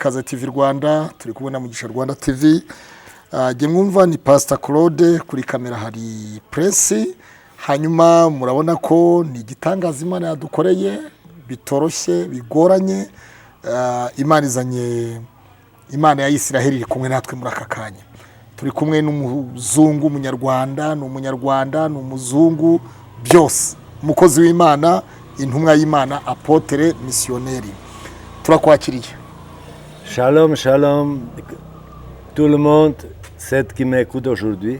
Ikaze TV Rwanda, turi kubona Mugisha Rwanda TV. Jye mwumva ni Pastor Claude, kuri kamera hari Prince. Hanyuma murabona ko ni igitangaza Imana yadukoreye, bitoroshye, bigoranye. Imana izanye, Imana ya Isiraheli iri kumwe natwe muri aka kanya. Turi kumwe n'umuzungu, umunyarwanda, n'umunyarwanda, n'umuzungu, byose. Umukozi w'Imana, intumwa y'Imana, apotre missionnaire. Turakwakiriye. Shalom, shalom, tout le monde, ceux qui m'écoutent aujourd'hui.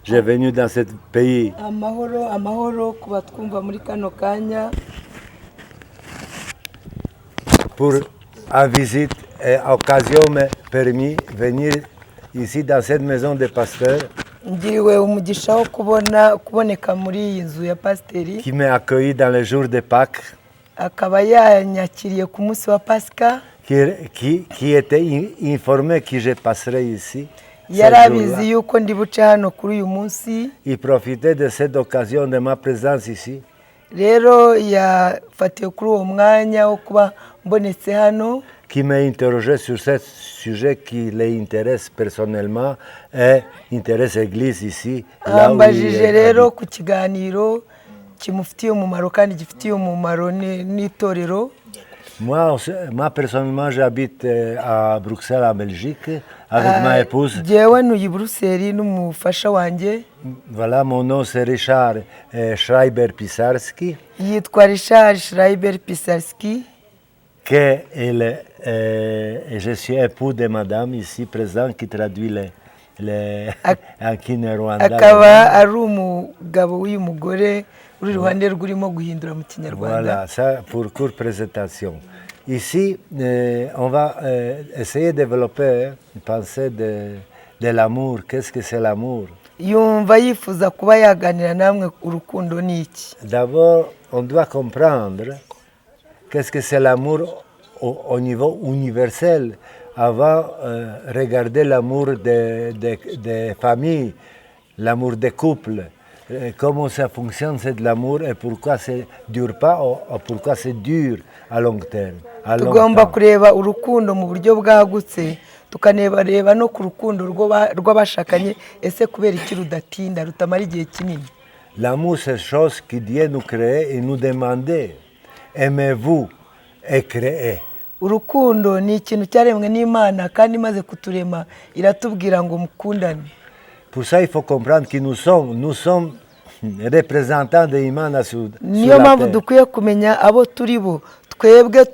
J'ai venu dans ce pays. Amahoro, amahoro kubatwumva muri kano kanya. Pour à visite et occasion m'est permis venir ici dans cette maison de pasteur. Ngiriwe umugisha wo kuboneka muri iyi nzu ya pasiteri. Qui m'a accueilli dans les jours de Pâques. Akaba yanyakiriye ku munsi wa Pasika. Qui était informé que je passerai ici. Yarabizi yuko ndi buce hano kuri uyu munsi. Il profitait de cette occasion de ma présence ici. Rero yafatiye kuri uwo mwanya wo kuba mbonetse hano. Qui m'a interrogé sur ce sujet qui l'intéresse personnellement et intéresse l'église ici. Ambajije rero ku kiganiro kimufitiye umumaro kandi gifitiye umumaro n'itorero. Moi personnellement j'habite à Bruxelles en Belgique avec ma épouse. Jewe nuyi Bruxelles n'umufasha wanje. Voilà, mon nom c'est Richard Schreiber Pisarski. Yitwa Richard Schreiber Pisarski. Que je suis époux de madame ici présent qui traduit les en kinyarwanda. Akaba ari umugabo w'uyu mugore uri ruhande rurimo guhindura mu kinyarwanda. Voilà, ça pour courte présentation. Ici, on va essayer de développer une pensée de l'amour. Qu'est-ce que c'est l'amour? Yumva yifuza kuba yaganira namwe urukundo niki. D'abord, on doit comprendre qu'est-ce que c'est l'amour au niveau universel avant regarder l'amour des familles, l'amour des couples. Comment ça fonctionne, c'est de l'amour et pourquoi ça ne dure pas ou pourquoi c'est dur à long terme. Tugomba kureba urukundo mu buryo bwagutse, tukaneba no ku rukundo rw'abashakanye, ese kubera iki rudatinda rutamara igihe kinini. L'amour c'est chose qui Dieu nous crée et nous demandait. Aimez-vous et créez. Urukundo ni ikintu cyaremwe n'Imana kandi imaze kuturema iratubwira ngo mukundane. Pour ça il faut comprendre que nous sommes représentants de Imana sur la terre. Niyo mpamvu dukwiye kumenya abo turi bo, twebwe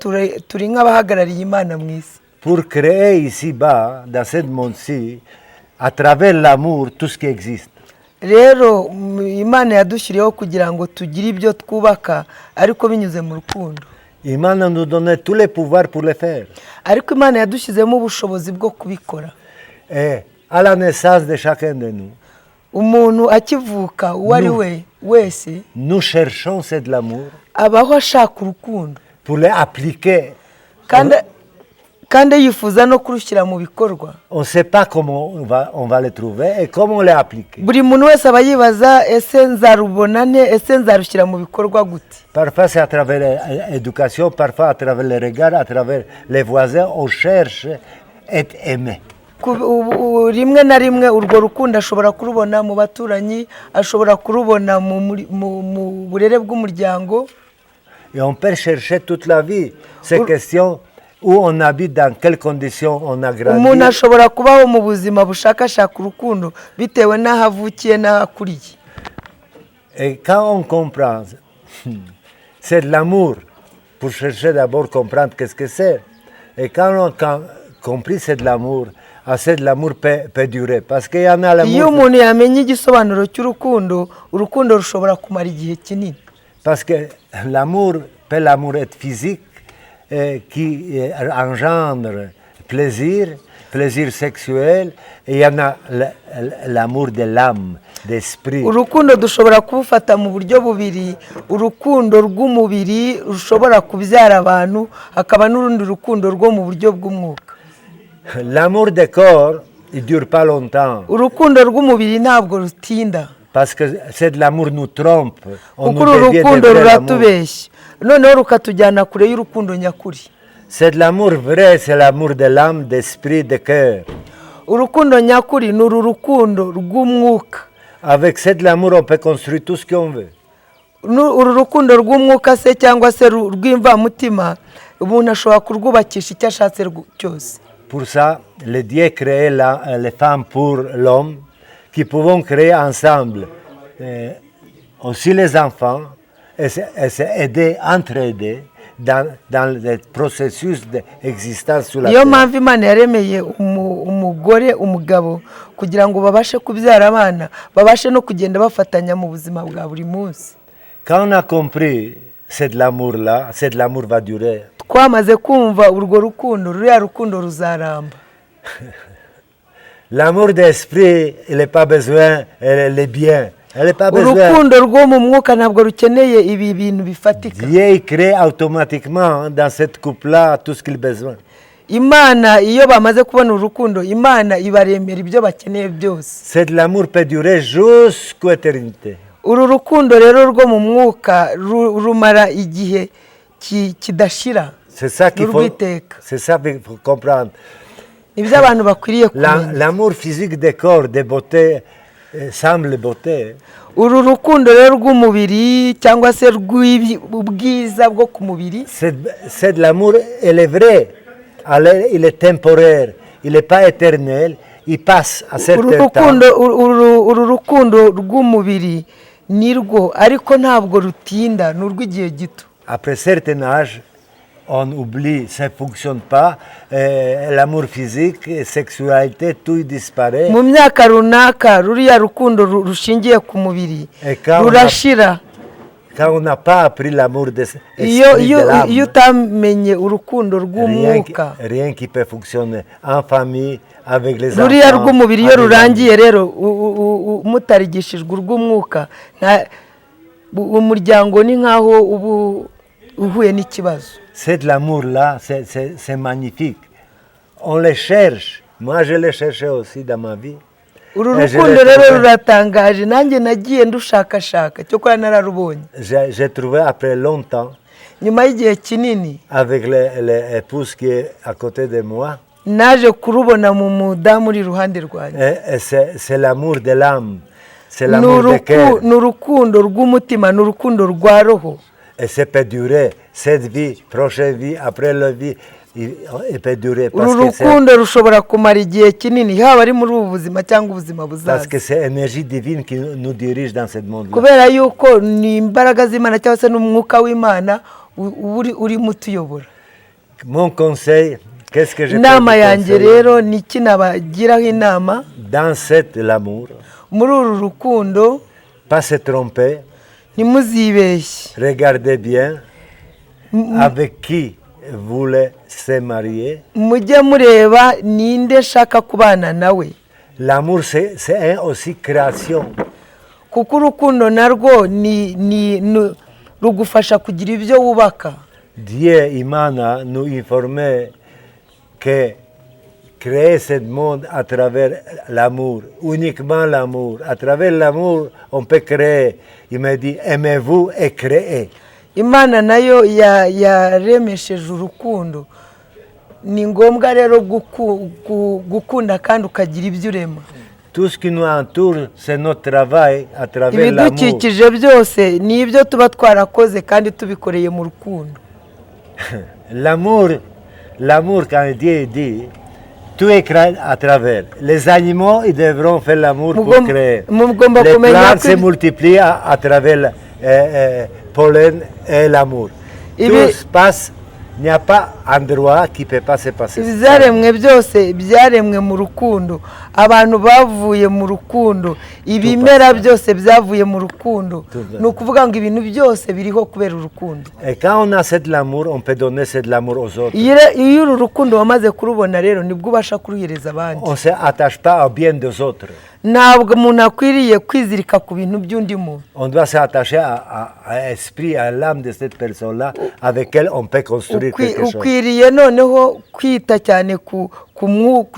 turi nk'abahagarariye Imana mu isi. Pour créer ici-bas dans ce monde-ci à travers l'amour tout ce qui existe. Rero Imana yadushyiriyeho kugira ngo tugire ibyo twubaka ariko binyuze mu rukundo. Imana nous donne tous les pouvoirs pour le faire. Ariko Imana yadushyizemo ubushobozi bwo kubikora. Et à la naissance de chacun de nous. Umuntu akivuka uwari we wese. Nous cherchons c'est de l'amour. Abaho ashaka urukundo. Pour l'appliquer. Kandi yifuza no kurushyira mu bikorwa. On ne sait pas comment on va le trouver et comment l'appliquer. Buri muntu wese aba yibaza ese nzarubona nte, ese nzarushyira mu bikorwa gute. Parfois c'est à travers l'éducation, parfois à travers les regards, à travers les voisins, on cherche être aimé. Rimwe na rimwe urwo rukundo ashobora kurubona mu baturanyi, ashobora kurubona mu burere bw'umuryango. Et on peut chercher toute la vie ces questions. Où on habite, dans quelles conditions on a grandi. Umuntu ashobora kubaho mu buzima bushakashaka urukundo bitewe n'aho avukiye n'aho akuriye. Et quand on comprend, c'est de l'amour, pour chercher d'abord comprendre qu'est-ce que c'est. Et quand on a compris c'est de l'amour, assez de l'amour peut durer. Parce qu'il y en a l'amour. Iyo umuntu yamenye igisobanuro cy'urukundo, urukundo rushobora kumara igihe kinini. Parce que l'amour peut être physique, qui engendre plaisir sexuel, et il y en a l'amour de l'âme, d'esprit. Urukundo dushobora kubufata mu buryo bubiri, urukundo rw'umubiri rushobora kubyara abantu, hakaba n'urundi rukundo rwo mu buryo bw'umwuka. L'amour des corps, il dure pas longtemps. Urukundo rw'umubiri ntabwo rutinda. Parce que c'est de l'amour nous trompe. On nous dévie de l'amour. Noneho rukatujyana kure y'urukundo nyakuri. C'est de l'amour vrai, c'est l'amour de l'âme, d'esprit, de cœur. urukundo nyakuri ni uru rukundo rw'umwuka. Avec cet amour, on peut construire tout ce qu'on veut. Uru rukundo rw'umwuka se cyangwa se rw'imvamutima umuntu ashobora kurwubakisha icyo ashatse cyose. Pour ça, le Dieu créait les femmes pour l'homme, qui pouvons créer ensemble aussi les enfants et s'aider, entraider dans le processus d'existence sur la niyo terre. mpamvu imana yaremeye umugore umugabo kugira ngo babashe kubyara abana babashe no kugenda bafatanya mu buzima bwa buri munsi. Quand on a compris c'est de l'amour-là, c'est de l'amour va durer. Twamaze kumva urwo rukundo ruriya rukundo ruzaramba. L'amour d'esprit, il n'est pas besoin, elle est bien. Elle n'est pas besoin. Urukundo rwo mu mwuka ntabwo rukeneye ibi bintu bifatika. Dieu crée automatiquement dans cette couple-là tout ce qu'il a besoin. Imana iyo bamaze kubona urukundo Imana ibaremera ibyo bakeneye byose. C'est de l'amour peut durer jusqu'à l'éternité. Uru rukundo rero rwo mu mwuka rumara igihe kidashira. C'est ça qu'il faut comprendre. Ibyo abantu bakwiriye kumenya. L'amour physique des corps, des beautés, semble beauté. Uru rukundo rero rw'umubiri cyangwa se rw'ubwiza bwo ku mubiri. C'est de l'amour, il est vrai. Alors, il est temporaire, il n'est pas éternel, il passe à certain temps. Uru rukundo rw'umubiri nirwo ariko ntabwo rutinda n'urw'igihe gito. Après certain âge, on oublie, ça ne fonctionne pas, l'amour physique, sexualité, tout disparaît. Mu myaka runaka ruriya rukundo rushingiye ku mubiri rurashira. Quand on n'a pas appris l'amour de l'âme, iyo utamenye urukundo rw'umwuka, rien qui peut fonctionner en famille, avec les enfants. Ruriya rw'umubiri iyo rurangiye rero mutarigishijwe urw'umwuka umuryango ni nkaho ubu uhuye n'ikibazo. C'est de l'amour-là, c'est magnifique. On les cherche. Moi, je les cherchais aussi dans ma vie. Uru rukundo rero ruratangaje nanjye nagiye ndushakashaka cyo kwa nararubonye. J'ai trouvé après longtemps. Nyuma y'igihe kinini. Avec l'épouse qui est à côté de moi. Naje kurubona mu mudamu uri iruhande rwanjye. C'est l'amour de l'âme. C'est l'amour de cœur. Ni urukundo rw'umutima, ni urukundo rwa roho. Et ça peut durer cette vie, prochaine vie, après la vie, il peut durer. Uru rukundo rushobora kumara igihe kinini haba ari muri ubu buzima cyangwa ubuzima buzaza. Parce que c'est l'énergie divine qui nous dirige dans ce monde-là. Kubera yuko ni imbaraga z'Imana cyangwa se n'umwuka w'Imana uri mutuyobora. Mon conseil, qu'est-ce que je peux inama yanjye rero ni iki nabagiraho inama? Dans cet amour, muri uru rukundo, pas se tromper. Ntimuzibeshye. Regardez bien avec qui vous voulez se marier. Mujye mureba ninde shaka kubana nawe. L'amour c'est aussi création. Kuko urukundo narwo ni rugufasha kugira ibyo wubaka. Dieu Imana nous informait que créer ce monde à travers l'amour, uniquement l'amour. À travers l'amour, on peut créer. Il me dit, aimez-vous et créez. Imana nayo yaremesheje urukundo. Ni ngombwa rero gukunda kandi ukagira ibyo urema. Tout ce qui nous entoure, c'est notre travail à travers l'amour. Ibidukikije byose ni ibyo tuba twarakoze kandi tubikoreye mu rukundo. L'amour, quand Dieu dit, tout est créé à travers. Les animaux, ils devront faire l'amour pour créer. Les plantes se multiplient à travers le pollen et l'amour. Tout se passe, il n'y a pas endroit qui ne peut pas se passer. Ibyaremwe byose byaremwe mu rukundo. Abantu bavuye mu rukundo. Ibimera byose byavuye mu rukundo. Ni ukuvuga ngo ibintu byose biriho kubera urukundo. Et quand on a cet amour, on peut donner cet amour aux autres. Iyo uru rukundo wamaze kurubona rero nibwo ubasha kuruhereza abandi. On ne s'attache pas au bien des autres. Ntabwo umuntu akwiriye kwizirika ku bintu by'undi muntu. On doit s'attacher à l'esprit, à l'âme de cette personne-là avec laquelle on peut construire quelque chose. Ukwiriye noneho kwita cyane ku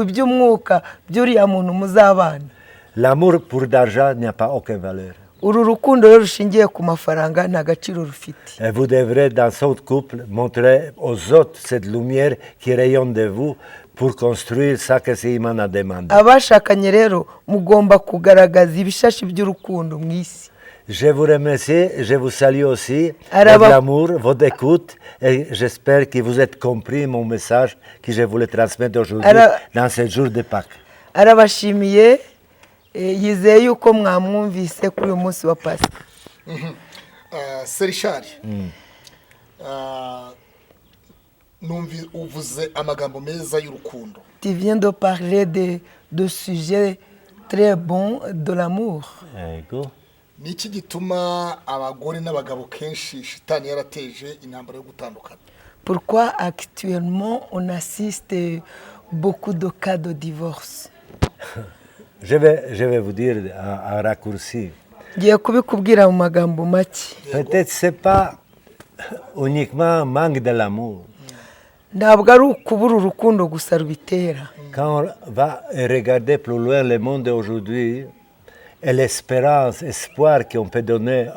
by'umwuka by'uriya muntu muzabana. L'amour pour l'argent n'a pas aucune valeur. uru rukundo rero rushingiye ku mafaranga nta gaciro rufite. Et vous devrez, dans son couple, montrer aux autres cette lumière qui rayonne de vous pour construire ça que Imana a demandé. Abashakanye rero mugomba kugaragaza ibishashi by'urukundo mu isi. Je vous remercie, je vous salue aussi, Araba- votre amour, votre écoute, et j'espère que vous êtes compris mon message que je voulais transmettre aujourd'hui dans ce jour de Pâques. Arabashimiye, yizeye yuko mwamwumvise kuri uyu munsi wa Pasika. serishari numvi uvuze amagambo meza y'urukundo. Tu viens de parler de sujets très bons de l'amour. Ego. Ni iki gituma abagore n'abagabo kenshi shitani yarateje intambara yo gutandukana? Pourquoi actuellement on assiste beaucoup de cas de divorce? Je vais vous dire en raccourci. Ngiye kubikubwira mu magambo make. Peut-être c'est pas uniquement un manque de l'amour. Ntabwo ari ukubura urukundo gusa rubitera. Quand on va regarder plus loin le monde d'aujourd'hui et l'espérance, l'espoir qu'on peut donner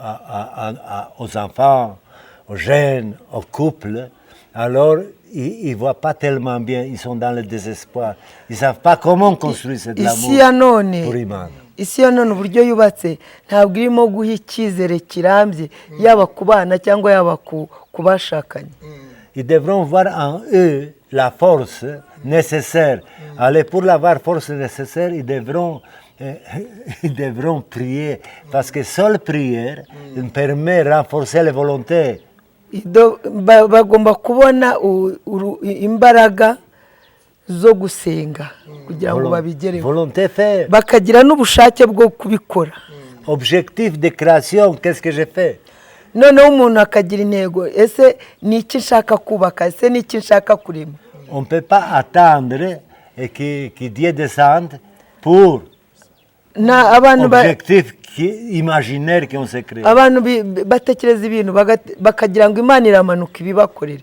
aux enfants, aux jeunes, aux couples, alors ils ne voient pas tellement bien, ils sont dans le désespoir. Ils ne savent pas comment construire cet Isi ya amour none pour Imana. isi ya none uburyo yubatse ntabwo irimo guha icyizere kirambye yaba ku bana cyangwa yaba ku bashakanye. Ils devront voir en eux la force nécessaire. Alors pour avoir force nécessaire, ils devront prier. Parce que seule prière permet de renforcer les volontés. Bagomba kubona imbaraga zo gusenga kugira ngo babigereho. Volonté faire. Bakagira n'ubushake bwo kubikora. Objectif de création, qu'est-ce que j'ai fait? Noneho umuntu akagira intego, ese ni iki nshaka kubaka, ese ni iki nshaka kurema. On ne peut pas attendre que Dieu descende pour objectif imaginaire qu'on s'est créé. Abantu batekereza ibintu bakagira ngo Imana iramanuka ibibakorera.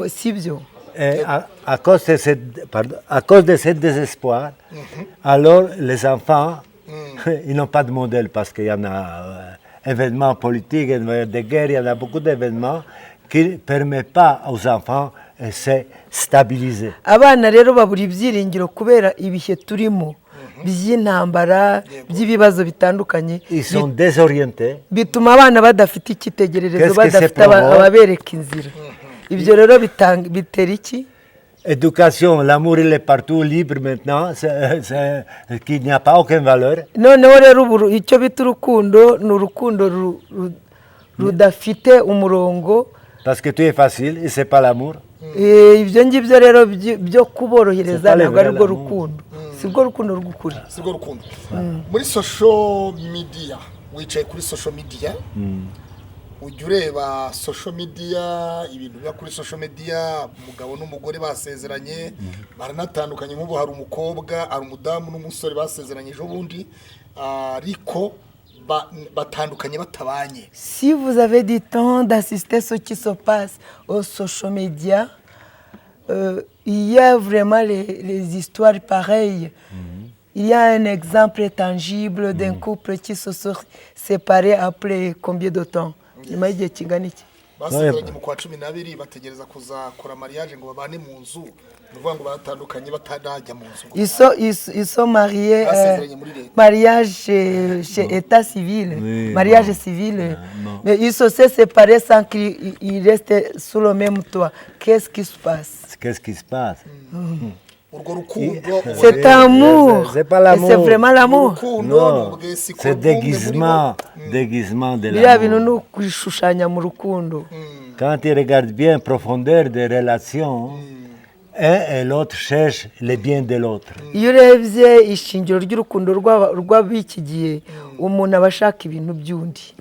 Sibyo. À cause de ce désespoir, alors les enfants, ils n'ont pas de modèle parce qu'il y en a événements politiques, de guerre, il y en a beaucoup d'événements qui ne permettent pas aux enfants de se stabiliser. Abana rero babura ibyiringiro kubera ibihe turimo by'intambara by'ibibazo bitandukanye. Ils sont désorientés. Bituma abana badafite icyitegererezo, badafite ababereka inzira. Ibyo rero bitera iki? Éducation, l'amour il est partout libre maintenant, qu'il n'y a pas aucune valeur. Noneho rero icyo bita urukundo ni urukundo rudafite umurongo. Parce que tout est facile et c'est pas l'amour. Ibyo ngibyo rero byo kuborohereza ntabwo ari rwo rukundo. Si rwo rukundo rw'ukuri. Si rwo rukundo. Muri social media, wicaye kuri social media, ujya ureba social media, ibintu biba kuri social media, umugabo n'umugore basezeranye, baranatandukanye, nk'ubu hari umukobwa, hari umudamu n'umusore basezeranye ejo bundi, ariko batandukanye batabanye. Si vous avez du temps d'assister ce qui se passe aux social media, il y a vraiment les histoires pareilles. Il y a un exemple tangible d'un couple qui se sont séparés après combien de temps? Nyuma y'igihe kingana iki? Basezeranye mu kwa 12 bategereza kuzakora mariage ngo babane mu nzu, nuvuga ngo baratandukanye batanajya mu nzu. Ils sont mariés, mariage chez état civil, oui, mariage civil. Mais ils se sont séparés sans qu'ils restent sous le même toit. Qu'est-ce qui se passe? Qu'est-ce qui se passe? C'est amour. C'est pas l'amour. C'est vraiment l'amour. Non, c'est déguisement de l'amour. Quand tu regardes bien profondeur des relations, un et l'autre cherchent le bien de l'autre. Iyo urebye ishingiro ry'urukundo rw'abiki gihe umuntu aba ashaka ibintu by'undi.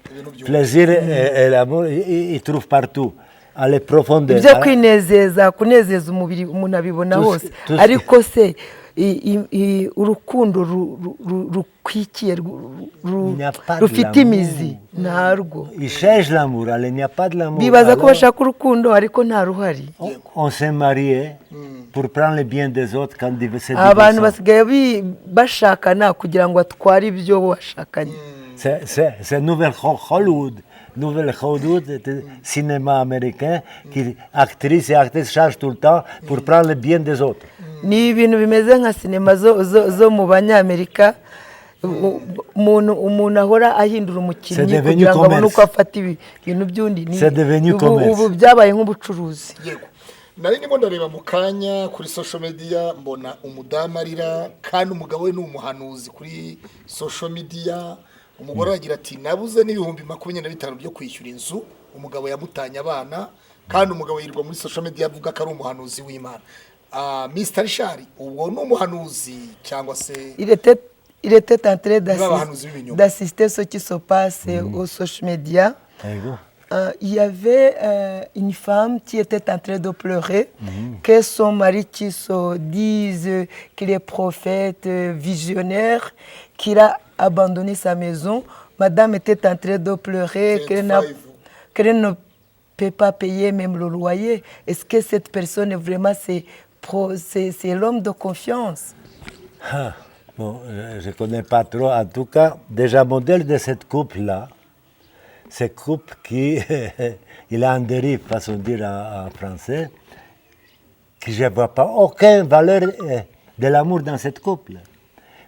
Plaisir et l'amour, ils trouvent partout. Ale profondeur. Ibyo kwinezeza, kunezeza umubiri umuntu abibona hose. Ariko se urukundo rukwikiye rufite imizi ntarwo. Ils cherchent l'amour, il n'y a pas de l'amour. Bibaza ko bashaka urukundo ariko nta ruhari. On s'est marié pour prendre le bien des autres quand ils se divorcent. Abantu basigaye bashakana kugira ngo atware ibyo bashakanye. C'est Nouvelle Hollywood, cinéma américain, qui actrices et acteurs changent tout le temps pour prendre le bien des autres. ni ibintu bimeze nka sinema zo mu banyamerika umuntu ahora ahindura umukinnyi kugira ngo abone uko afata ibintu by'undi. Ubu byabaye nk'ubucuruzi. Yego, nari ndimo ndareba mu kanya kuri social media mbona umudamu arira kandi umugabo we ni umuhanuzi kuri social media. Umugore aragira ati nabuze n'ibihumbi 25 byo kwishyura inzu, umugabo yamutanye abana kandi umugabo yirirwa muri social media avuga ko ari umuhanuzi w'Imana. Mr. Richard, ubwo ni umuhanuzi cyangwa se il était en train d'assister ce qui se passe aux social media. Il y avait une femme qui était en train de pleurer, que son mari qui se dise qu'il est prophète, visionnaire, qu'il a abandonné sa maison. Madame était en train de pleurer, qu'elle ne peut pas payer même le loyer. Est-ce que cette personne vraiment c'est l'homme de confiance? Bon, je ne connais pas trop. En tout cas, déjà modèle de cette couple-là, ce couple qui il a un dérive, façon de dire en français, que je ne vois pas aucune valeur de l'amour dans cette couple.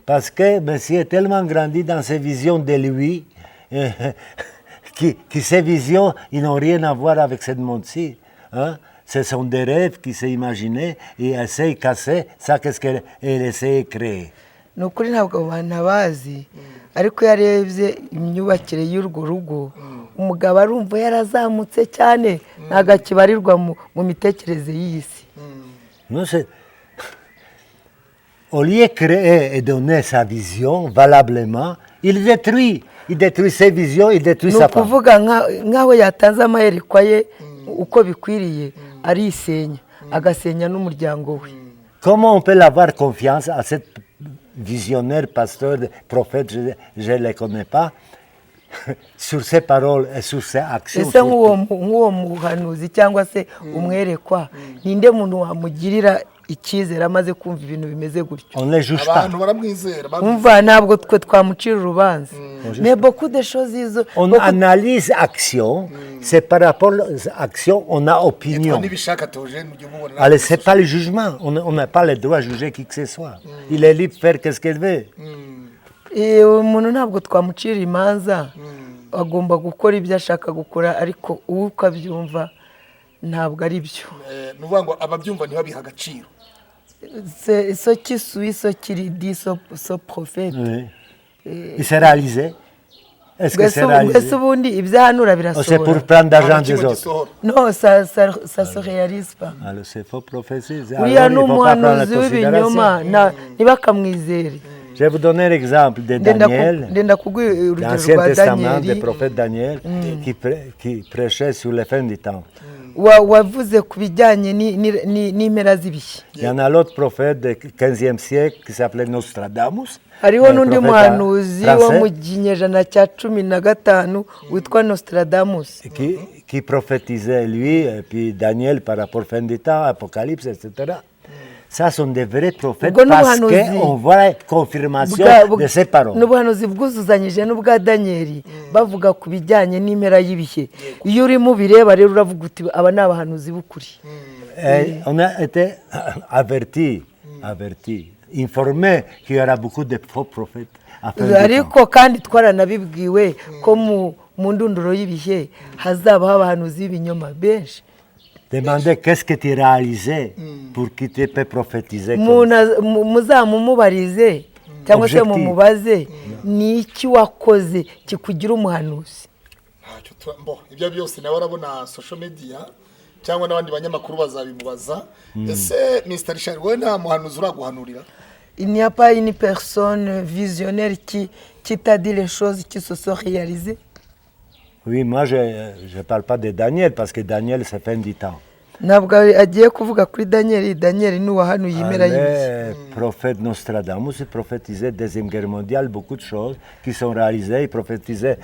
Parce que monsieur est tellement grandi dans ses visions de lui, que ces visions, ils n'ont rien à voir avec ce monde-ci. Hein? Ce sont des rêves qu'il s'est imaginés et essaie de casser ça qu'est-ce qu'elle essaie de créer. Ni ukuri ntabwo abantu bazi ariko yarebye imyubakire y'urwo rugo umugabo arumva yarazamutse cyane ntago akibarirwa mu mitekerereze y'isi. Non, c'est au lieu de créer et donner sa vision valablement, il détruit ses visions, il détruit sa femme. Ni ukuvuga nk'aho yatanze amayerekwa ye uko bikwiriye arisenya agasenya n'umuryango we. Comment on peut avoir confiance à cette visionnaire, pasteur, prophète, je ne les connais pas, sur ses paroles et sur ses actions? Ese nk'uwo muhanuzi cyangwa se umwerekwa ninde muntu wamugirira icyizere amaze kumva ibintu bimeze gutyo? On les juge pas. Umva ntabwo twe twamucira urubanza. Mais beaucoup de choses on analyse action, c'est par rapport à action on a opinion. Allez, c'est pas le jugement, on n'a pas le droit de juger qui que ce soit. Il est libre de faire qu'est-ce qu'il veut. Umuntu ntabwo twamucira imanza agomba gukora ibyo ashaka gukora ariko uwo ukabyumva ntabwo ari byo. Nuvuga ngo ababyumva ntibabiha agaciro. Ce qui suit, ce qu'il dit, ce prophète. Oui. Il s'est réalisé. Est-ce que c'est réalisé? C'est pour prendre d'argent des autres. Non, ça ne se réalise pas. Alors c'est faux prophétie. Oui, il faut pas prendre la considération. Je vais vous donner un exemple de Daniel, l'Ancien Testament, du prophète Daniel, qui prêchait sur les fins du temps. Il y en a l'autre prophète du 15e siècle qui s'appelait Nostradamus. Hariho n'undi muhanuzi wo mu kinyejana cya 15 witwa Nostradamus qui prophétisait lui et puis Daniel par rapport à fin du temps, Apocalypse, etc. Ça sont des vrais prophètes parce qu'on voit la confirmation de ces paroles. N'ubuhanuzi bwuzuzanyije n'ubwa Daniel bavuga ku bijyanye n'impera y'ibihe. Iyo uri mu bireba rero uravuga uti aba ni abahanuzi b'ukuri. On a été averti, informé qu'il y aura beaucoup de faux prophètes. Ariko kandi twaranabibwiwe ko mu ndunduro y'ibihe hazabaho abahanuzi b'ibinyoma benshi. Demandez qu'est-ce que tu as réalisé pour qu'il te peut prophétiser. Muzamumubarize cyangwa se mumubaze ni iki wakoze kikugira umuhanuzi. Ibyo byose nawe urabona social media cyangwa n'abandi banyamakuru bazabimubaza. Ese Mr. Richard wowe nta muhanuzi uraguhanurira? Il n'y a pas une personne visionnaire qui t'a dit les choses qui se sont réalisées? Oui, moi je ne parle pas de Daniel parce que Daniel c'est fin du temps. Ntabwo agiye kuvuga kuri Daniel ni wahanuye impera y'ibihe. Le prophète Nostradamus prophétisait Deuxième Guerre mondiale, beaucoup de choses qui sont réalisées. Il prophétisait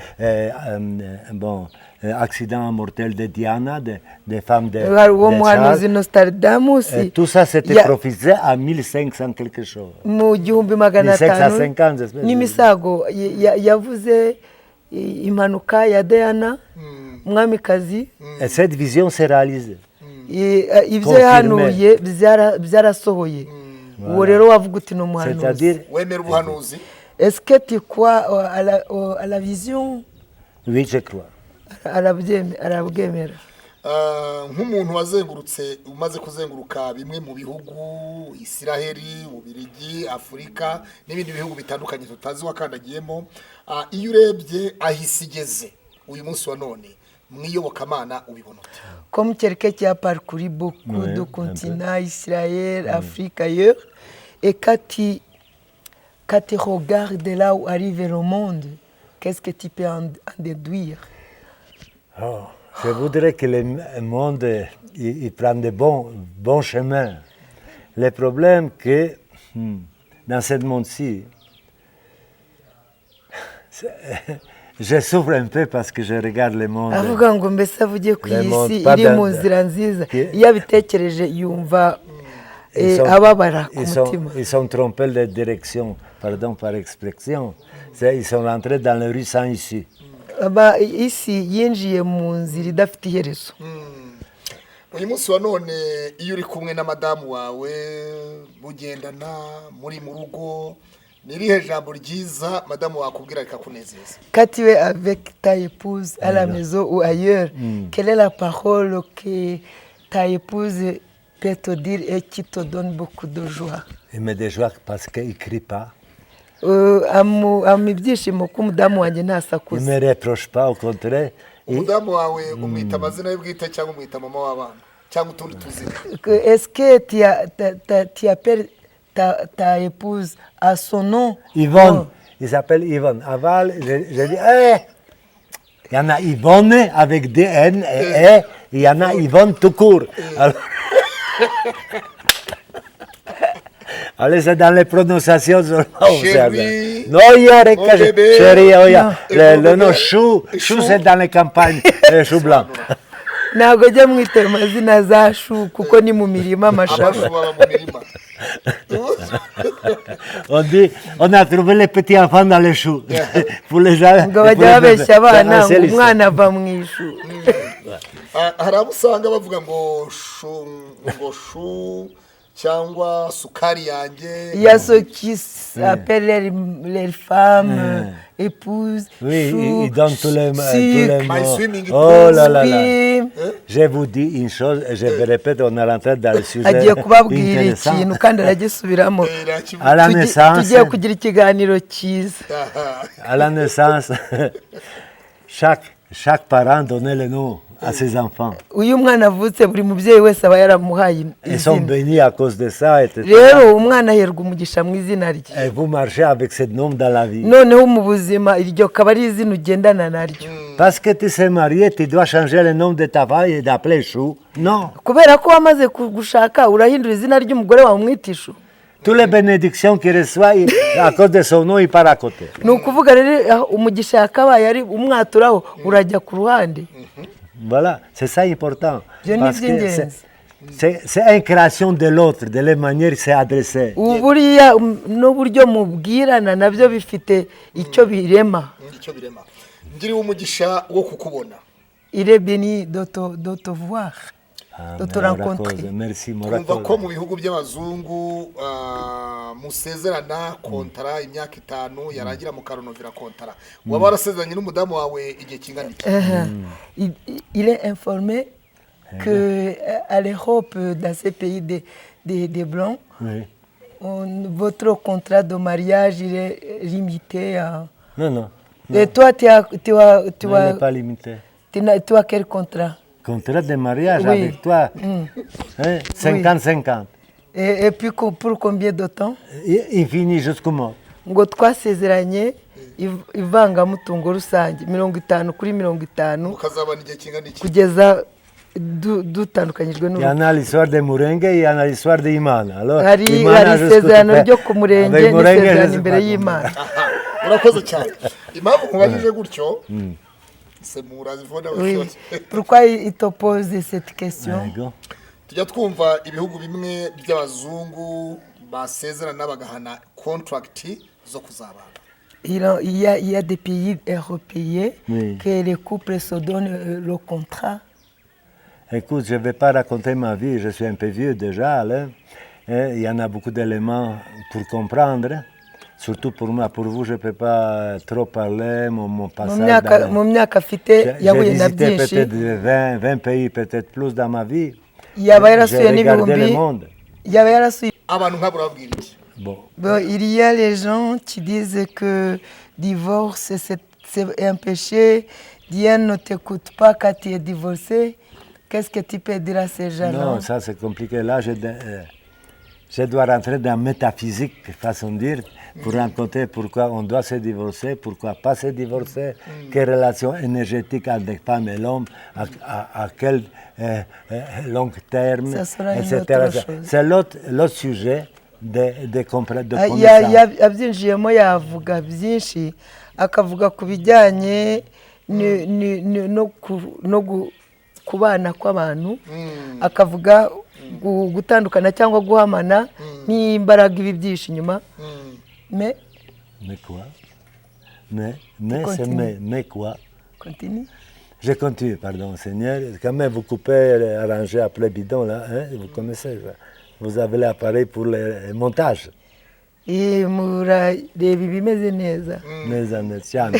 accident mortel de Diana, des femmes de Charles. Tout ça c'était prophétisé à 1500 quelque chose. Mu 1550 n'imisago yavuze impanuka ya Diana umwamikazi Et cette vision s'est réalisée. ibyo yahanuye byarasohoye uwo rero wavuga uti ni umuhanuzi C'est-à-dire, wemera ubuhanuzi est-ce que tu crois à la vision oui, je crois. arabwemera nk'umuntu wazengurutse umaze kuzenguruka bimwe mu bihugu Isiraheli Ubirigi Afurika n'ibindi bihugu bitandukanye tutazi wakandagiyemo iyo urebye ahisi igeze uyu munsi wa none mwiyobokamana ubibona ute comme quelqu'un qui a parcouru beaucoup de continents Israël Afrique ailleurs et quand tu regardes là où arrive le monde qu'est-ce que tu peux en déduire Je voudrais que le monde il prenne de bons chemins. Le problème que dans ce monde-ci, je souffre un peu parce que je regarde le monde. avuga ngo mbese avugiye ku isi iri mu nzira nziza iyo abitekereje yumva ababara ku mutima Ils sont trompés de direction, pardon par expression. Ils sont rentrés dans la rue sans issue. isi yinjiye mu nzira idafite iherezo uyu munsi wa none iyo uri kumwe na madamu wawe mugendana muri mu rugo nirihe jambo ryiza madamu wakubwira rikakunezeza quand tu es avec ta épouse à la maison ou ailleurs quelle est la parole que ta épouse peut te dire et qui te donne beaucoup de joie Il me déjoue parce qu'il ne crie pas. ibyishimo ko umudamu wanjye Il ntasakuza ne me reproche pas, au contraire. umudamu wawe umwita amazina ye bwite cyangwa umwita mama w'abana cyangwa utundi tuzina est-ce que tu appelles ta épouse à son nom Yvonne, il s'appelle Yvonne. Avant, je dis, il y en a Yvonne avec des N et E, il y en a Yvonne tout court. Allez, c'est dans les prononciations seulement. Chérie, Non, il y a mon bébé. chérie, oh, il y a Non. le nom chou. Chou, c'est dans les campagnes, chou blanc. ntabwo ajya mwita amazina za shu kuko ni mu mirima amashavu amashu baba mu mirima On dit, on a trouvé les petits enfants dans les choux. Pour les ngo bajya babeshya abana ngo umwana ava mu ishu hari abo usanga bavuga ngo shu cyangwa sukari yanjye il y a ceux qui appellent les femmes épouses Oui, chou, ils donnent tous les sucre, My mots. swimming Oh pool. là là là. swim. Je vous dis une chose, et je me répète, on est rentré dans le sujet agiye kubabwira intéressant. ikintu kandi aragisubiramo À la naissance, tugiye kugira ikiganiro cyiza à la naissance, chaque parent donnait le nom à ses enfants. uyu mwana avutse buri mubyeyi wese aba yaramuhaye Ils sont izina bénis à cause de ça. Etc. rero umwana aherwa umugisha mu izina rye Et vous marchez avec ce nom dans la vie. noneho mu buzima iryo kaba ari izina ugendana naryo Parce que tu sais marié, tu dois changer le nom de ta femme et d'appeler Chou. Non. kubera ko wamaze gushaka urahindura izina ry'umugore wawe umwita ishu Toutes les bénédictions qu'il reçoit, à cause de son nom, il part à côté. ni ukuvuga rero umugisha yakabaye ari umwaturaho urajya ku ruhande Voilà, c'est ça important. Je Parce n'ai que bien c'est une création de l'autre, de la manière c'est adressé. ubu buriya n'uburyo mubwirana nabyo bifite icyo birema icyo birema ngiriwe umugisha wo kukubona il est béni de te voir de te rencontrer Merci, twumva ko mu bihugu by'abazungu musezerana kontara imyaka 5 yarangira mukaronovera kontara waba warasezeranye n'umudamu wawe igihe kingana iki il est informé que à l'Europe dans ces pays des blancs Oui. votre contrat de mariage il est limité à Non. et toi tu as Il n'est pas limité. tu as quel contrat Contrat de mariage Oui. avec toi, hein, 50-50. et puis pour combien de temps Il finit jusqu'au mort. ngo twasezeranye ivangamutungo rusange 50 kuri 50 ukazabana igihe kingana iki kugeza dutandukanyijwe Il y en a l'histoire de Murenge, il y en a l'histoire d'Imana. Alors, hari isezerano ryo ku murenge n'isezerano imbere y'Imana urakoze cyane impamvu nkubajije gutyo semura zivona oui. abashyotsi Pourquoi il te pose cette question tujya twumva ibihugu bimwe by'abazungu basezerana bagahana contract zo kuzabana il y a des pays européens Oui. que les couples se donnent le contrat. Écoute, je ne vais pas raconter ma vie, je suis un peu vieux déjà. Là. Il y en a beaucoup d'éléments pour comprendre. Surtout pour moi, pour vous, je ne peux pas trop parler, mon passage. Mu myaka afite J'ai yahuye na visité byinshi peut-être 20 pays, peut-être plus dans ma vie. yaba J'ai yarasuye regardé le n'ibihumbi monde. yaba yarasuye. abantu nk'abo urababwira iki? Bon. Bon, il y a les gens qui disent que divorce c'est un péché, Dieu ne t'écoute pas quand tu es divorcé. Qu'est-ce que tu peux dire à ces gens-là? Non, ça c'est compliqué. Là, je dois rentrer dans la métaphysique, façon de dire, pour raconter pourquoi on doit se divorcer, pourquoi pas se divorcer, quelle relation énergétique entre femmes et l'homme, à quel long terme, Ça sera une etc. autre chose. C'est l'autre sujet de comprendre. Yabyinjiyemo yavuga byinshi akavuga ku bijyanye no kubana kw'abantu, akavuga gutandukana cyangwa guhamana n'imbaraga ibi byinshi inyuma. Mais quoi? Continue. Mais quoi? continue. Je continue, pardon, Seigneur. Quand même, vous coupez, arrangez, appelez bidon, là, hein, vous connaissez ça. Vous avez l'appareil pour le montage. Murareba ibimeze neza. Mes amis, tiens.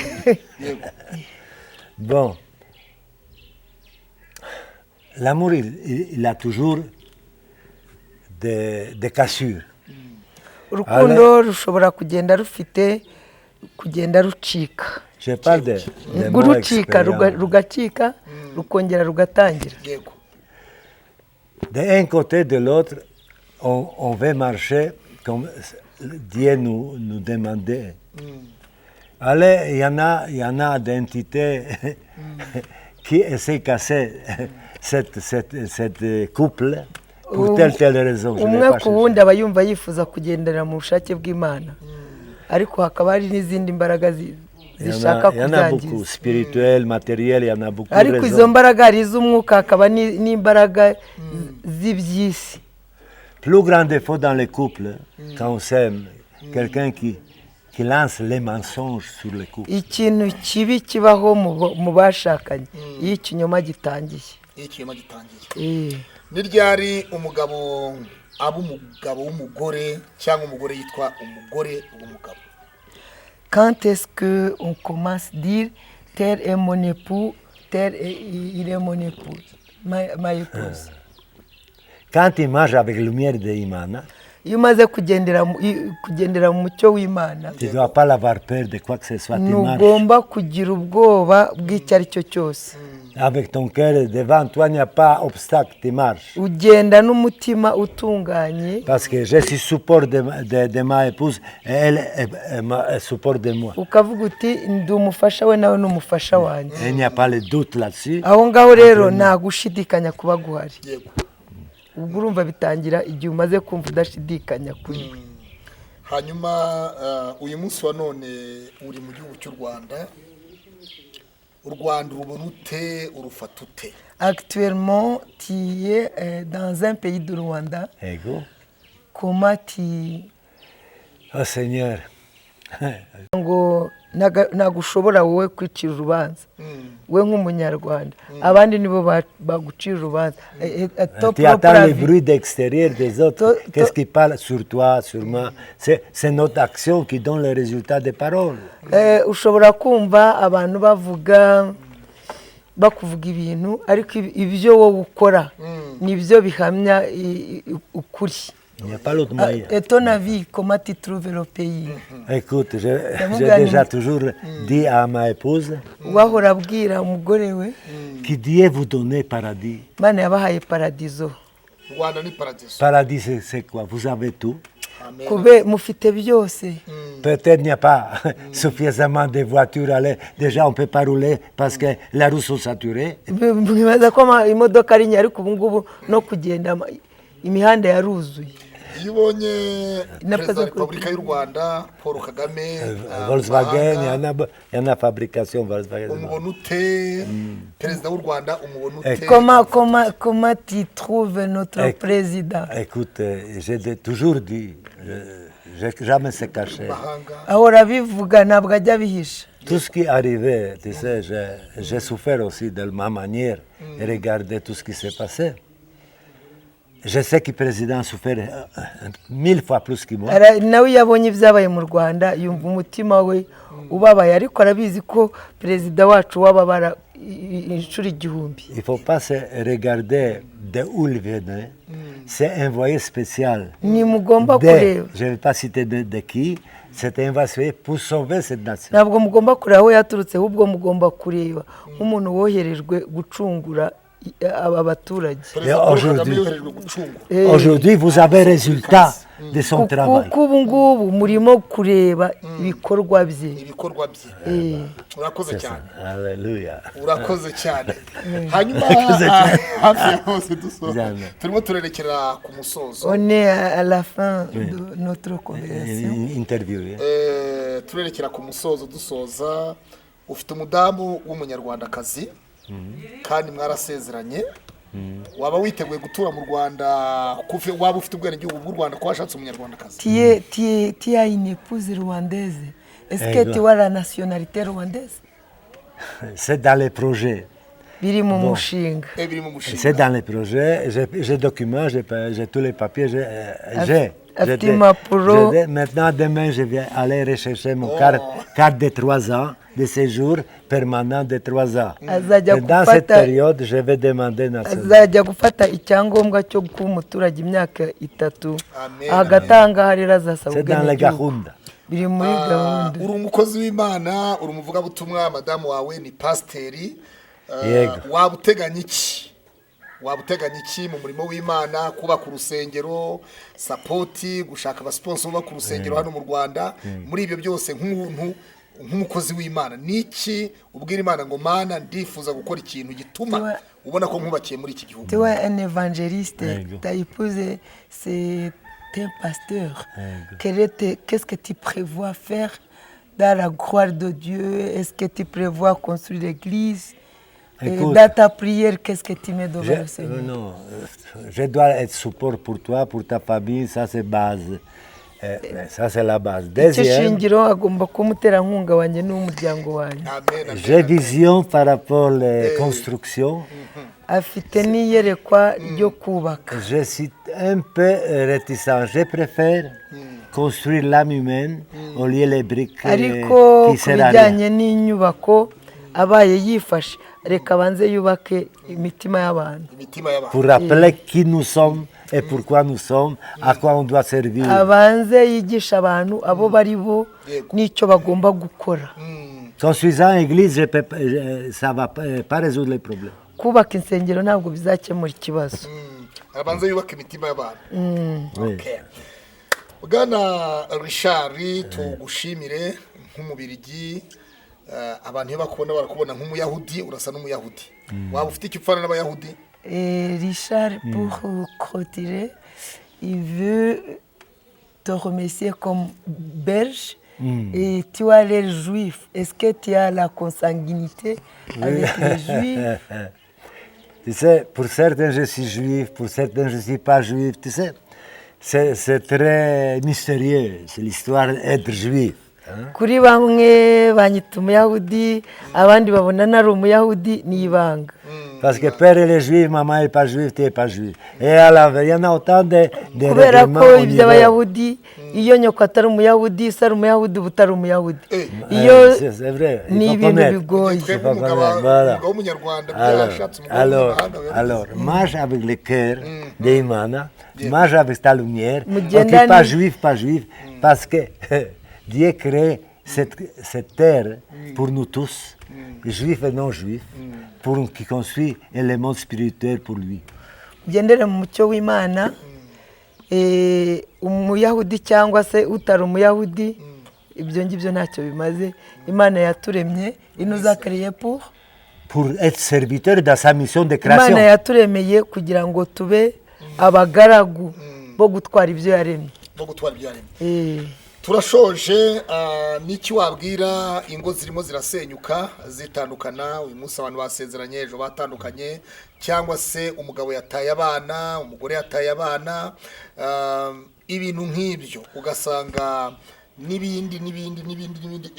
Bon. L'amour, il a toujours des cassures. Urukundo rushobora kugenda rufite kugenda rucika. Je parle de Rucika rugacika rukongera rugatangira. Yego. D'un côté de l'autre, on veut marcher comme Dieu nous demandait. Allez, il y en a d'entités qui essaient de casser cette couple pour telle raison. Je n'ai Umwe pas ku wundi aba yumva yifuza kugendera mu bushake bw'Imana, ariko hakaba hari n'izindi mbaraga zishaka Il y en a beaucoup, kubyangiza. spirituel, matériel, il y en a beaucoup. Ariko izo mbaraga hari iz'umwuka hakaba n'imbaraga z'iby'isi. Plus grand défaut dans les couples, quand on s'aime, quelqu'un qui lance les mensonges sur le couple. Ikintu kibi kibaho mu bashakanye iyo ikinyoma gitangiye. Iyo ikinyoma gitangiye. Ni ryari umugabo aba umugabo w'umugore cyangwa umugore yitwa umugore w'umugabo? Quand est-ce que on commence à dire tel est mon époux, il est mon épouse, ma épouse? Quand il marche avec la lumière de Imana, Iyo umaze kugendera mu mucyo w'Imana, tu ne dois pas avoir peur de quoi que ce soit. Tu marches ntugomba kugira ubwoba bw'icyo ari cyo cyose. avec ton cœur devant toi, il n'y a pas d'obstacle, tu marches. Ugenda n'umutima utunganye, Parce que je suis support de ma épouse et elle est support de moi. ukavuga uti ndi umufasha we nawe ni umufasha wanjye. Et il n'y a pas de doute là-dessus. Aho ngaho rero nta gushidikanya kuba guhari. Yego. Ubwo urumva bitangira igihe umaze kumva udashidikanya kuri we. Hanyuma uyu munsi wa none uri mu gihugu cy'u Rwanda. U Rwanda urubona ute, urufata ute? Actuellement, tu es dans un pays du Rwanda. Ego. Comment tu... Oh Seigneur. ngo ntabwo ushobora wowe kwicira urubanza we nk'umunyarwanda, abandi nibo bagucira urubanza. Tu attends le bruit d'extérieur des autres. Qu'est-ce qui parle sur toi, sur moi? C'est notre action qui donne le résultat des paroles. Ushobora kumva abantu bakuvuga ibintu, ariko ibyo wowe ukora nibyo bihamya ukuri. Il n'y a pas l'autre moyen. Et ton avis, comment tu trouves le pays? Écoute, j'ai déjà toujours dit à ma épouse Wahora abwira umugore we que Dieu vous donne paradis. Imana yabahaye paradizo. Rwanda ni paradiso. Paradis, c'est quoi? Vous avez tout. Kube mufite byose. Peut-être il n'y a pas suffisamment de voitures. Déjà, on ne peut pas rouler parce que les routes sont saturées. Bibaza ko imodoka ari nke, ariko ubu ngubu no kugenda imihanda yaruzuye. Iyo ubonye perezida wa repubulika y'u Rwanda Paul Kagame, Volkswagen, il y en a fabrication Volkswagen. umubona ute? Perezida w'u Rwanda umubona ute? Comment tu trouves notre président? Écoute, j'ai toujours dit, jamais se caché. mahanga ahora abivuga ntabwo ajya abihisha. Tout ce qui arrivait, tu sais, j'ai souffert aussi de ma manière et regardé tout ce qui s'est passé. Je sais que le président a souffert 1000 fois plus que moi. nawe iyo abonye ibyabaye mu Rwanda yumva umutima we ubabaye, ariko arabizi ko perezida wacu wababara inshuro igihumbi. Il ne faut pas se regarder d'où il venait. C'est un envoyé spécial. Ntimugomba Je kureba, ne vais pas citer de qui. C'est un envoyé spécial pour sauver cette nation. ntabwo mugomba kureba aho yaturutse, ahubwo mugomba kureba nk'umuntu woherejwe gucungura aba baturage. perezida Paul Kagame aujourd'hui- yoherejwe gucungura. Aujourd'hui, vous avez résultat de son travail. kuko ubu ngubu murimo kureba ibikorwa bye. ibikorwa bye urakoze cyane Alléluia. urakoze cyane hanyuma hafi ya hose dusoza Cyane. turimo turerekera ku musozo On est à la fin de notre conversation. Interview. hein. turerekera ku musozo dusoza. Ufite umudamu w'umunyarwandakazi kandi mwarasezeranye, waba witeguye gutura mu Rwanda, waba ufite ubwenegihugu bw'u Rwanda ko washatse umunyarwandakazi? Tu as une épouse rwandaise. Est-ce que tu as la nationalité rwandaise? C'est dans les projets. Biri mu mushinga. Biri mu mushinga. C'est dans les projets. J'ai documents, j'ai tous les papiers. Afite impapuro. Maintenant, demain, je vais aller rechercher mon carte de 3 ans de séjour permanent de 3 ans. Azajya Et dans cette gufata période, je vais demander nationalité. azajya gufata icyangombwa cyo kuba umuturage imyaka 3. Amen. Agatanga hari razasaba C'est dans les gahunda. biri muri gahunda. Uri umukozi w'Imana, uri umuvugabutumwa, madamu wawe ni pasiteri. Yego. Waba uteganya iki? Waba uteganya iki mu murimo w'Imana, kubaka urusengero, sapoti, gushaka abasponso bubaka urusengero hano mu Rwanda? Muri ibyo byose nk'umuntu nk'umukozi w'Imana, niki ubwira Imana ngo Mana ndifuza gukora ikintu gituma ubona ko nkubakiye muri iki gihugu? Tu es un évangéliste, ta épouse c'est un pasteur. Qu'est-ce que tu prévois faire dans la gloire de Dieu? Est-ce que tu prévois construire l'église? Dans ta prière, qu'est-ce que tu mets devant le Seigneur? Non, je dois être support pour toi, pour ta famille, ça c'est base. Ça c'est la base. Icyo Deuxième, shingiro agomba kumuterankunga wanjye n'umuryango wanjye. Amen. j'ai vision par rapport aux constructions. Afite n'iyerekwa ryo kubaka. Je suis un peu réticent. Je préfère construire l'âme humaine au lieu des briques Ariko qui ku servent à rien. bijyanye n'inyubako abaye yifashe reka banze yubake imitima y'abantu. Imitima y'abantu. Pour rappeler qui nous sommes et pourquoi nous sommes, à quoi on doit servir. Abanze yigisha abantu abo bari bo n'icyo bagomba gukora. Construisant l'église, ça ne va pas résoudre les problèmes. Kubaka insengero ntabwo bizakemura ikibazo. Abanza yubaka imitima y'abantu. Oui. Okay. Bwana Richard, tugushimire nk'umubirigi. Abantu iyo bakubona barakubona nk'umuyahudi, urasa n'umuyahudi. Waba ufite icyo upfana n'abayahudi? Richard, pour clôturer, il veut te remercier comme belge et tu as l'air juif. Est-ce que tu as la consanguinité avec les juifs? Tu sais, pour certains je suis juif, pour certains je ne suis pas juif. Tu sais, c'est très mystérieux, c'est l'histoire d'être juif. Kuri bamwe banyita umuyahudi, abandi babona nari umuyahudi, ni ibanga. Parce que père est juif, maman n'est pas juif, tu n'es pas juif. Et à la il y en a autant de Kubera règlements ko au niveau. iby'abayahudi iyo nyoko atari umuyahudi se ari umuyahudi uba utari umuyahudi. C'est vrai, ni il faut ibintu connaître. bigoye. Twebwe umugabo w'umunyarwanda byarashatse Alors, marche avec le cœur d'Imana, marche avec ta lumière, Mugendane. ok, pas juif, parce que Dieu crée cette terre pour nous tous, juifs et non juifs, pour qui construit un élément spirituel pour lui. Ugendere mu mucyo w'Imana, umuyahudi cyangwa se utari umuyahudi, ibyo ngibyo ntacyo bimaze. Imana yaturemye inuzakariye pour être serviteur dans sa mission de création. Imana yaturemeye kugira ngo tube abagaragu bo gutwara ibyo yaremye. Bo gutwara ibyo yaremye. turashoje n'iki wabwira ingo zirimo zirasenyuka zitandukana uyu munsi abantu basezeranye ejo batandukanye cyangwa se umugabo yataye abana umugore yataye abana ibintu nk'ibyo ugasanga n'ibindi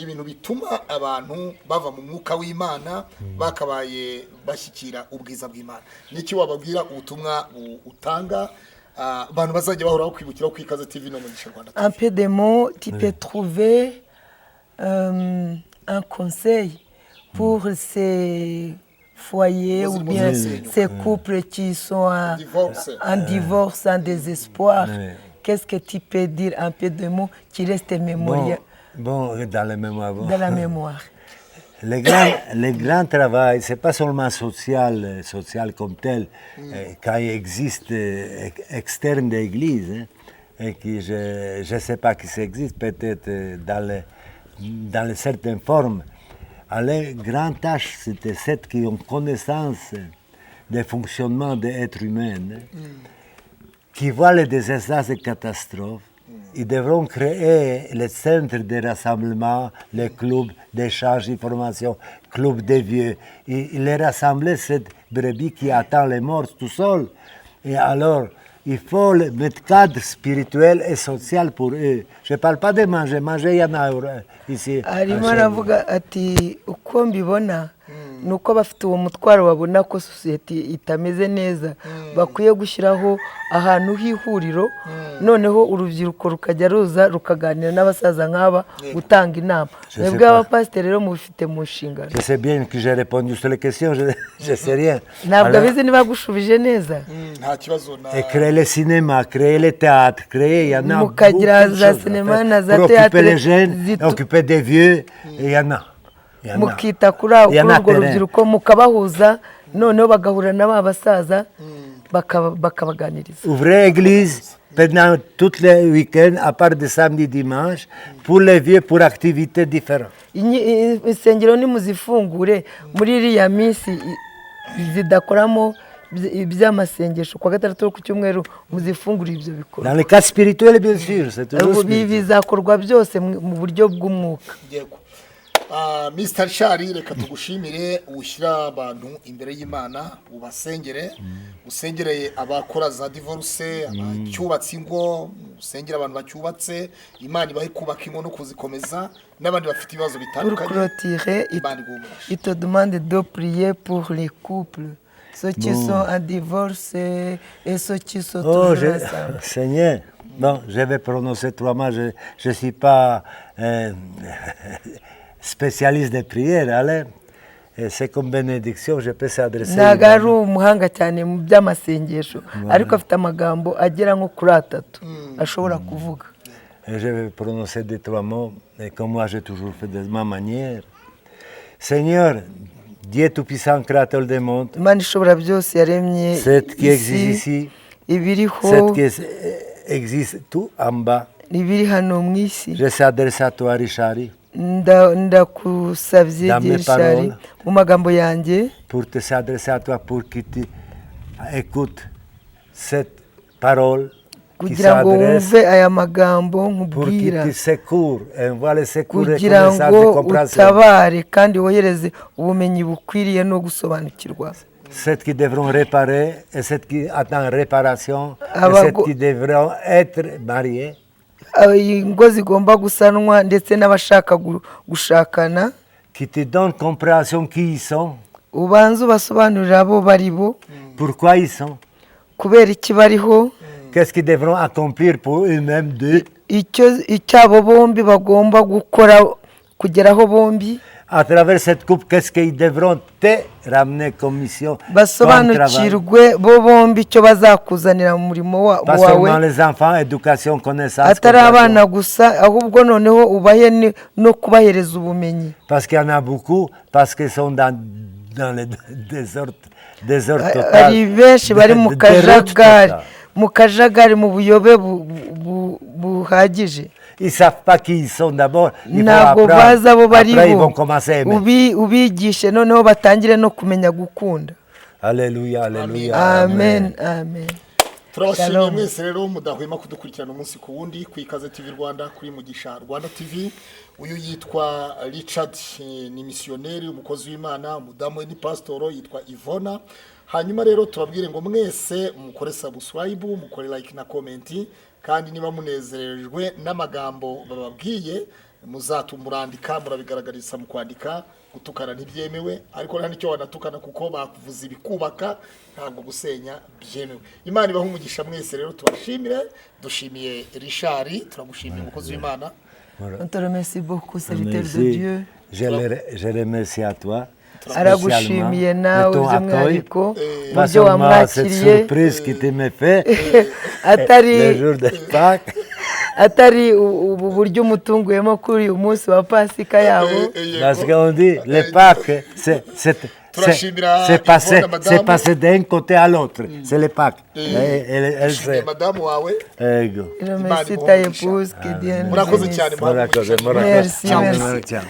ibintu bituma abantu bava mu mwuka w'Imana bakabaye bashyikira ubwiza bw'Imana n'iki wababwira ubutumwa utanga abantu bazajya bahora kwibukira ku Ikaze TV no mu Rwanda. Un peu de mots, tu peux trouver un conseil pour ces foyers ou bien ces couples qui sont en divorce, en désespoir. Qu'est-ce que tu peux dire un peu de mots qui restent mémoriels Bon, dans la mémoire. Dans la mémoire. Le grand travail, ce n'est pas seulement social comme tel, quand il existe externe de l'Église, et que je ne sais pas qui ça existe, peut-être dans certaines formes. La grande tâche, c'était ceux qui ont connaissance du fonctionnement de l'être humain, qui voient les désastres et catastrophes. Ils devront créer les centres de rassemblement, les clubs d'échange d'informations, clubs de vieux. Ils les rassembler cette brebis qui attend les morts tout seul. Et alors, il faut mettre cadre spirituel et social pour eux. Je ne parle pas de manger. Manger, il y en a ici. Arimo aravuga ati uko mbibona nuko bafite uwo mutwaro babona ko society itameze neza bakwiye gushyiraho ahantu h'ihuriro noneho urubyiruko rukajya ruza rukaganira n'abasaza nk'aba gutanga inama mwebwe abapasiteri rero mubifite mu nshingano. Je sais bien que j'ai répondu sur les questions, je sais rien. Ntabwo abizi niba gushubije neza. Nta kibazo na Créer le cinéma, créer le théâtre, créer, il y en a mukagira za sinema na za pour théâtre occuper les jeunes, occuper des vieux, il y en a. mukita kuri urwo rubyiruko mukabahuza noneho bagahura n'aba basaza bakabaganiriza. Ouvrez l'église pendant tous les week-ends, à part de samedi, dimanche, pour les vieux, pour activités différentes. Insengero nimuzifungure muri iriya minsi zidakoramo iby'amasengesho kwa gatandatu ku cyumweru muzifungure ibyo bikorwa. Dans le cas spirituel, bien sûr, c'est toujours spirituel. Bizakorwa byose mu buryo bw'umwuka. Mr. Shari reka tugushimire ushyira abantu imbere y'Imana ubasengere usengereye abakora za divorce abacyubatse ingo usengera abantu bacyubatse Imana ibahe kubaka ingo no kuzikomeza n'abandi bafite ibibazo bitandukanye. Pour clôturer, il te demande de prier pour les couples, ceux qui sont en divorce et ceux qui sont toujours ensemble. Seigneur, bon, je vais prononcer 3 mots, je ne suis pas spécialiste de prière, allez, c'est comme bénédiction, je peux s'adresser. Nagaru umuhanga cyane mu by'amasengesho ariko afite amagambo agera nko kuri 3 ashobora kuvuga. Je vais prononcer 2-3 mots, et comme moi j'ai toujours fait de ma manière. Seigneur, Dieu Tout-Puissant, Créateur du monde, Imana ishobora byose yaremye cette qui existe ici, ibiriho cette qui existe tout en bas. ibiri hano mu isi. Je s'adresse à toi, Richard. Ndakusabye Gishari mu magambo yanjye pour te s'adresser à toi pour que tu écoutes cette parole qui s'adresse pour que tu secours et envoie le secours et connaissance de compréhension. Utabare kandi wohereze ubumenyi bukwiriye no gusobanukirwa. Ceux qui devront réparer et ceux qui attendent réparation et ceux qui devront être mariés. Ingo zigomba gusanwa ndetse n'abashaka gushakana. Qui te donne compréhension qui ils sont. Ubanza ubasobanurira abo baribo. Pourquoi ils sont. Kubera iki bariho. Qu'est-ce qu'ils devront accomplir pour eux-mêmes d'eux. Icyabo bombi bagomba gukora kugeraho bombi. À travers cette coupe, qu'est-ce qu'ils devront te ramener comme mission? Basobanukirwe bo bombi icyo bazakuzanira mu murimo wawe. Pas seulement les enfants, éducation, connaissance. Atari abana gusa ahubwo noneho ubahe no kubahereza ubumenyi. Parce qu'il y en a beaucoup, parce qu'ils sont dans le désordre total. Ari benshi bari mu kajagari mu buyobe buhagije. Ils ne savent pas qui ils sont d'abord. Ntabwo bazi abo baribo. Après, ils vont commencer à aimer. Ubigishe noneho batangire no kumenya gukunda. Alléluia, alléluia. Amen, amen. turabashimiye Shalom. mwese rero mudahwema kudukurikirana umunsi ku wundi ku Ikaze TV Rwanda kuri Mugisha Rwanda TV. Uyu yitwa Richard, ni missionnaire, umukozi w'Imana, umudamu we ni pasitoro yitwa Ivona. Hanyuma rero tubabwire ngo mwese mukore subscribe, mukore like na comment, kandi niba munezerejwe n'amagambo bababwiye muzatumurandika, murabigaragariza mu kwandika. Gutukana ntibyemewe, ariko nta nicyo wanatukana kuko bakuvuza ibikubaka, ntabwo gusenya byemewe. Imana ibaha umugisha mwese rero, tubashimire. Dushimiye Richard, turagushimiye umukozi w'Imana. On te remercie beaucoup, serviteur de Merci. Dieu. Je remercie à toi. Aragushimiye nawe by'umwihariko mu Pas byo seulement cette wamwakiriye, surprise qui te me fait atari le jour de Pâques. atari ubu buryo umutunguyemo kuri uyu munsi wa Pasika yabo. Parce qu'on dit, les Pâques, c'est passé d'un côté à l'autre. C'est les Pâques. Elle sait. Madame wawe. Ego. Je remercie ta épouse, que Dieu nous Murakoze bénisse. cyane. Murakoze. Merci, Ciao. merci. Ciao.